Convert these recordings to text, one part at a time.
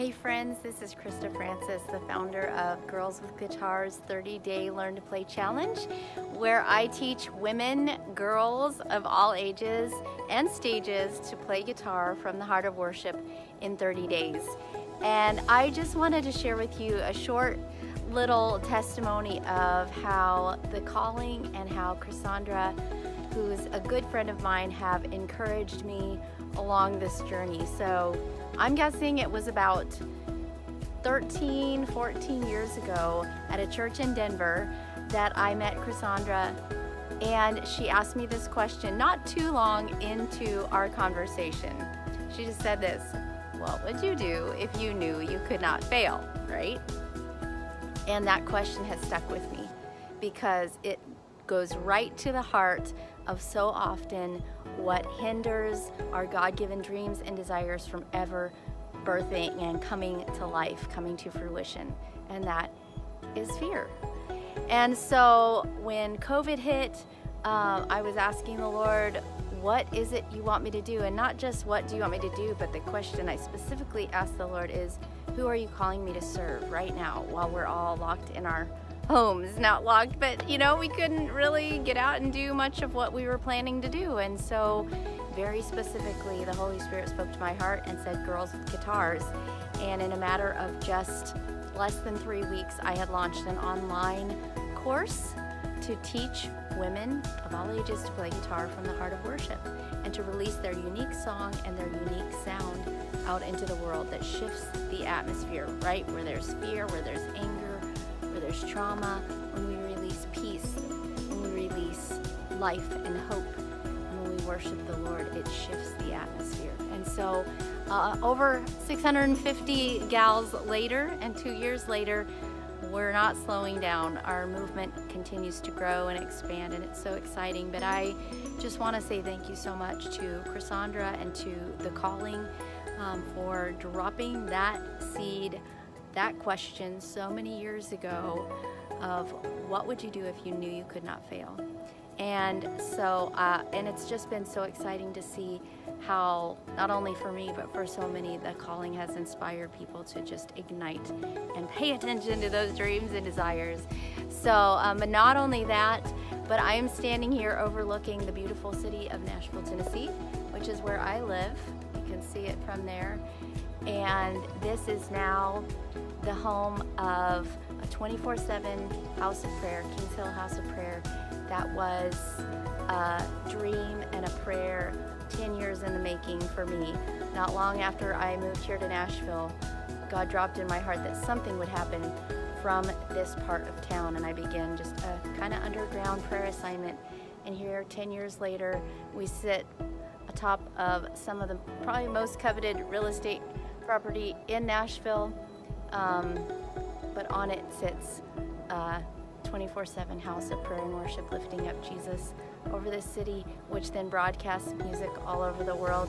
Hey friends, this is Krista Francis, the founder of Girls with Guitars 30-Day Learn to Play Challenge, where I teach women, girls of all ages and stages to play guitar from the heart of worship in 30 days. And I just wanted to share with you a short little testimony of how the calling and how Cassandra, who's a good friend of mine, have encouraged me along this journey. So I'm guessing it was about 13, 14 years ago at a church in Denver that I met Cassandra, and she asked me this question not too long into our conversation. She just said this: what would you do if you knew you could not fail, right? And that question has stuck with me because it goes right to the heart of so often what hinders our God-given dreams and desires from ever birthing and coming to life, coming to fruition, and that is fear. And so when COVID hit, I was asking the Lord, what is it you want me to do? And not just what do you want me to do, but the question I specifically asked the Lord is, who are you calling me to serve right now while we're all locked in our homes? Not locked, but we couldn't really get out and do much of what we were planning to do. And so very specifically, the Holy Spirit spoke to my heart and said, Girls with Guitars. And in a matter of just less than 3 weeks, I had launched an online course to teach women of all ages to play guitar from the heart of worship and to release their unique song and their unique sound out into the world that shifts the atmosphere, right? Where there's fear, where there's anger, where there's trauma, when we release peace, when we release life and hope, and when we worship the Lord, it shifts the atmosphere. And so over 650 gals later and 2 years later, we're not slowing down. Our movement continues to grow and expand, and it's so exciting. But I just want to say thank you so much to Cassandra and to the calling for dropping that seed, that question so many years ago of what would you do if you knew you could not fail. And so, and it's just been so exciting to see how, not only for me, but for so many, the calling has inspired people to just ignite and pay attention to those dreams and desires. So, but not only that, but I am standing here overlooking the beautiful city of Nashville, Tennessee, which is where I live. You can see it from there. And this is now the home of a 24/7 house of prayer, Kings Hill House of Prayer. That was a dream and a prayer 10 years in the making for me. Not long after I moved here to Nashville, God dropped in my heart that something would happen from this part of town, and I began just a kind of underground prayer assignment. And here, 10 years later, we sit atop of some of the probably most coveted real estate property in Nashville, but on it sits 24/7 house of prayer and worship, lifting up Jesus over this city, which then broadcasts music all over the world.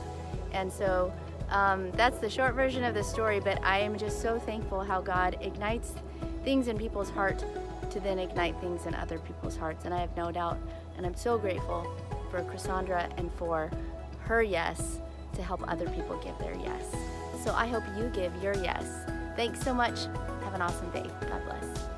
And so that's the short version of the story, but I am just so thankful how God ignites things in people's heart to then ignite things in other people's hearts. And I have no doubt, and I'm so grateful for Cassandra and for her yes to help other people give their yes. So I hope you give your yes. Thanks so much. Have an awesome day. God bless.